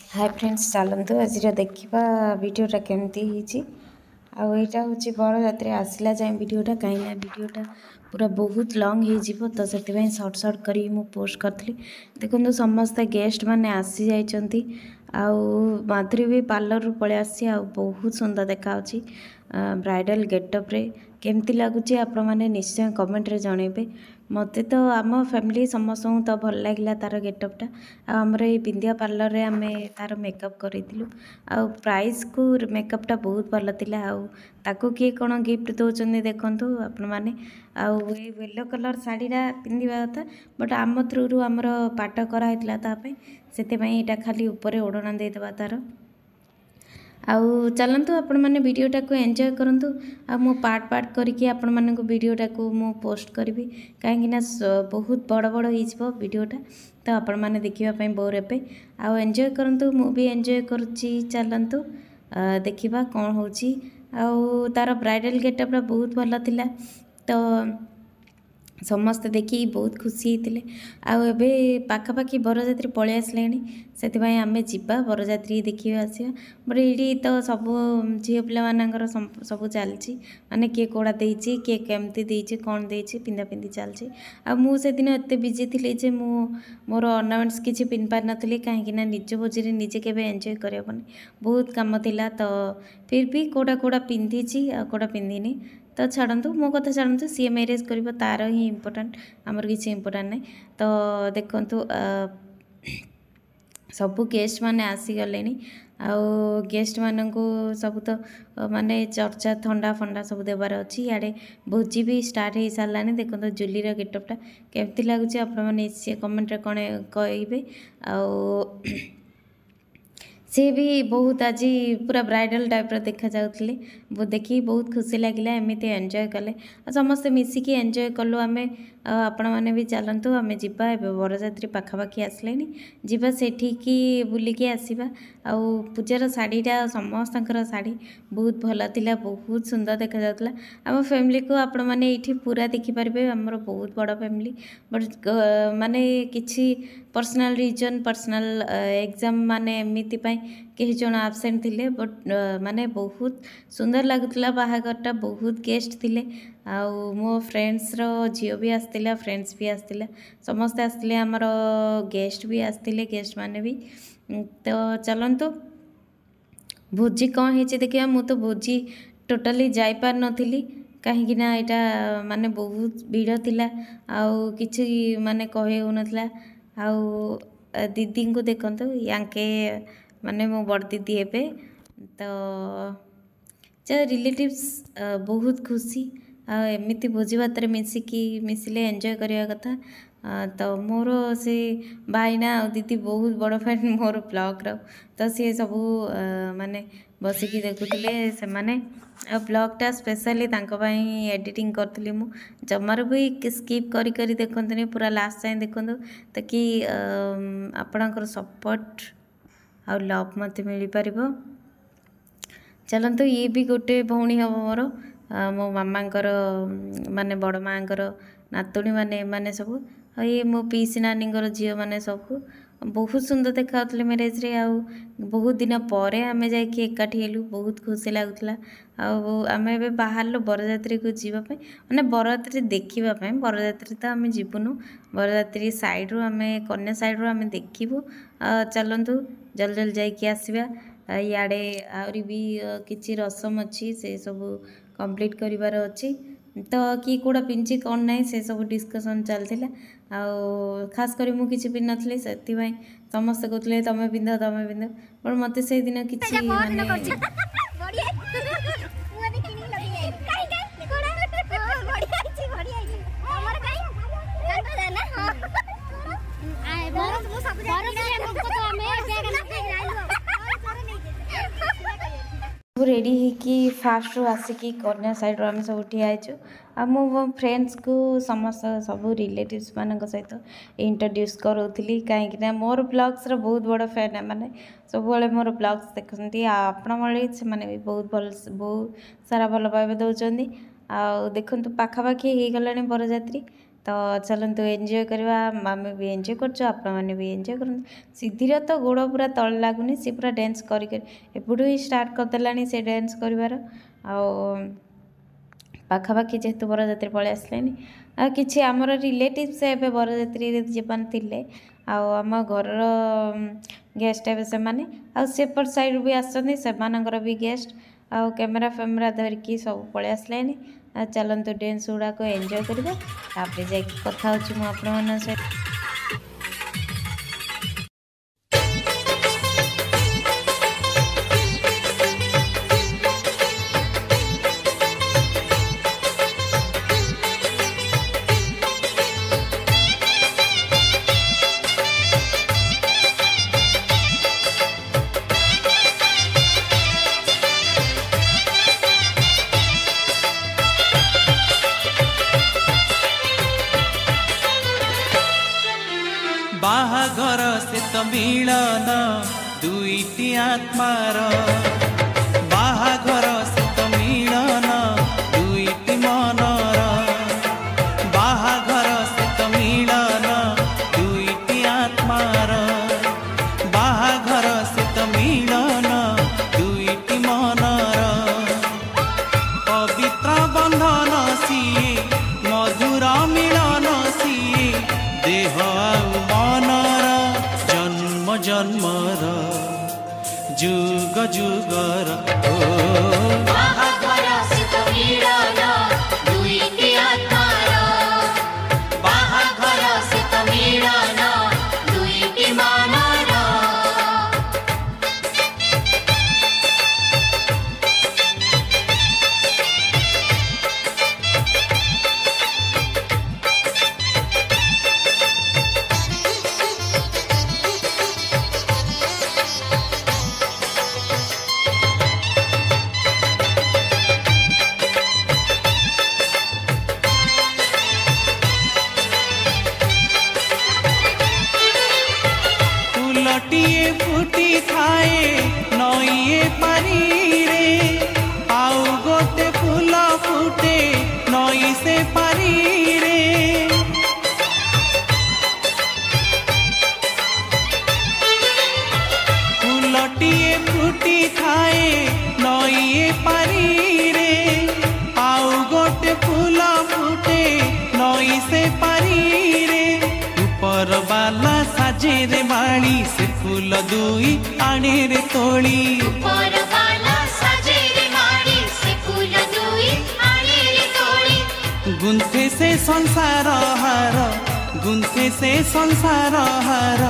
Hi friends चलतु आज देखा भिडटा केमती आईटा हूँ बरजात्री आसला जाए भिडटा कहीं भिडटा पूरा बहुत लंग हो तो से सर्ट सर्ट कर पोस्ट करी देखो समस्ते गेस्ट मैंने आसी जाइंट माधुरी भी पार्लर रू पलि आसी बहुत सुंदर देखा ब्राइडल गेटअप्रे केमती लगुच आपण मैंने निश्चय कमेंट रे जनइबे मते तो आम फैमिली समस्त तो भल लगे तार गेटअपटा आमर ये बिंदिया पार्लर रे आमे तार मेकअप करूँ आ प्राइस को मेकअपटा बहुत भल ताकू किए कौन गिफ्ट दौरान देखूँ आपण मैंने येलो कलर शाढ़ीटा पिंधा कथा बट आम थ्रु आमर पाट कराई से खाली ऊपर ओढ़ना देदेवा तार आउ चलतु आपण मैंने वीडियोटा को एंजॉय करंतु आ मो पार्ट पार्ट करके आपण माने को वीडियोटा को मो पोस्ट करी कहीं बहुत बड़ बड़ हो वीडियोटा तो आपण मैंने देखा बोर हे आउ एंजॉय करंतु मु भी एंजॉय करुच्ची चलतु देखा कौन हो तार ब्राइडल गेटअपटा बहुत भल थिला तो समस्ते देखिए बहुत खुशी होते आबे पाखापाखि बरजात्री पलि आसले से आम जा बरजात्री देखिए आसा बट ये तो सब झील पिला सब चलती माने किए कौड़ा देती किए केमती देती कौन देती पिंधा पिंधि चलती मुझे दिन एत बिजी थी जे मोर अर्नामेंट्स किसी पिन पार नी कहीं निज भोजी निजे के एंजॉय करनी बहुत कम थिला तो फिर भी कौड़ा कौड़ा पिंधि कौड़ा पिंधिनी तो छाड़ू मो कथा छाड़ू सी मैरेज कर तार ही इम्पोर्टाट आमर किसी इम्पोर्टाट नहीं तो देखु सबू गेस्ट माने आसीगले आउ गेस्ट मानू सब तो माने चर्चा थंडा फंडा सब देवार अच्छी इे भोजी भी स्टार्ट हो सारा देखो जूलीर गेटअपटा केमती लगुच आपने कमेंट कौन कहे सी भी बहुत आज पूरा ब्राइडल टाइप देखा जाऊे देखिए बहुत खुशी लगे एमती एंजॉय कले समस्ते मिसिकी एंजॉय कलु आम आपण मैंने भी चलतु आम जा बरजात्री पाखापाखि आसले जा सेठी बुलिकी आसवा आउ पूजार शाढ़ीटा समस्त शाढ़ी बहुत भल था बहुत सुंदर देखा जाता आम फैमिली को आपण मैंने ये पूरा देखिपारे आमर बहुत बड़ फैमिली बट माने किसी पर्सनल रीजन पर्सनल एग्जाम माने एमती कई जन आबसेंट थिले बट माने बहुत सुंदर लगुला बाहाघरटा बहुत गेस्ट थिले आउ मो फ्रेंड्स रो झील भी आसला फ्रेंड्स भी आसला समस्ते आसते आमर गेस्ट भी आसते गेस्ट माने भी तो चलतु भोजी कौन हो देखिए मु तो भोजी टोटाली जापार नी कहीं यहाँ माने बहुत भीड़ थिला आउ किछि माने कहे हो नथिला आउ दीदी को देखते यांके माने मो बड़ दीदी हे तो रिलेटिव्स बहुत खुशी एमती भोजी भात मिसिकी मिसिले एंजॉय करने कथा तो मोर से भाईना दीदी बहुत बड़ फैन मोर ब्लॉगर तो सी सब माने बसिकी देखुले से माने ब्लॉगटा स्पेशली एडिटिंग करी मु जमार भी स्किप करी करी देखते पूरा लास्ट जाए देखो तो कि आपणकर सपोर्ट आ लव मत मिल पार चलतु ये भी गोटे भौणी हम मोर मो मामांकर माने बड़ माँकर नातुणी माने माने सब ये मो पीसी नानीर झील मैंने सब बहुत सुंदर देखा मैरेज रे आउ बहुत दिन पर आम जाकि एकाठी हेलु बहुत खुशी लगुला आम ए बाहर बरजात्री को जीवाई मैंने बरजात्री देखापी बरजात्री तो आम जीवनु बरजात्री साइड्रु आम कन्या साइड्रु आम देखू चलतु जल्दी जल्दी जाकि आसवा इे आहरी भी किसी रसम अच्छी से सब कंप्लीट करिवार अच्छी तो किए कौड़ा पिंधि कौन ना से सब डिस्कसन चलता खास कर मुझे किसी पिन नी से समस्ते कहते तुम पिंध बट मत से दिन किसी रेडी होकि फास्ट रू आसिकी कन्या साइड आम सब ठियाचु आ मो फ्रेंड्स को समस्त सब रिलेटिव्स मान सहित इंट्रोड्यूस करोली कहीं मोर ब्लॉग्स रो बहुत बड़ फैन मैंने सब मोर ब्लॉग्स देखते आपण से भी बहुत भल बहुत सारा भल पाइबा दौरान देखु पाखापाखि हो गला बरजात्री तो चलतु एंजॉय करवा आम भी एंजॉय कर आपण मैंने भी एंजॉय कर सिद्धिर तो गोड़ पूरा तल लगुनि सी पूरा डांस करपटू ही स्टार्ट करदेला से डांस कर पाखापाखि जेहेतु बरजात्री पलि आसलानी कि आमर रिलेटिव्स एवं बरजात्री जीवन थे आम घर गेस्ट एवं से माने सेपट साइड भी आसनी से भी गेस्ट आउ कैमेरा फेमेरा धरिकी सब पलि आसलानी चलतु डांस गुड़ाक एंजॉय करवा तापर जा कथा हूँ आपण सहित। बाहाघर से तो मिलन दुईटी आत्मार बाहाघर से तो मिलन दुईटी मनर बाहाघर से तो मिलन दुईटी आत्मार बाहाघर से तो मिलन दुईटी मनर पवित्र बंधन सिए मधुर मिलन सिए देह जन्मर जुग जुगर बाहाघर से तो मिलन दुईटी आत्मार बाहाघर से तो मिलन दुईटी मनर फुलटिए फुटी थाए नईए पानी रे आउ गोटे फूल फुटे नई से पानी रे फुलटिए फुटी थाए नईए पानी रे आउ गोटे फूल फुटे नई से पानी रे ऊपर बाला साजे रे माड़ी से फूल दुई आने रे तोड़ी ऊपर वाला साजे रे माड़ी से फूल दुई आने रे तोड़ी गुंथे से संसार हार गुंथे से संसार हार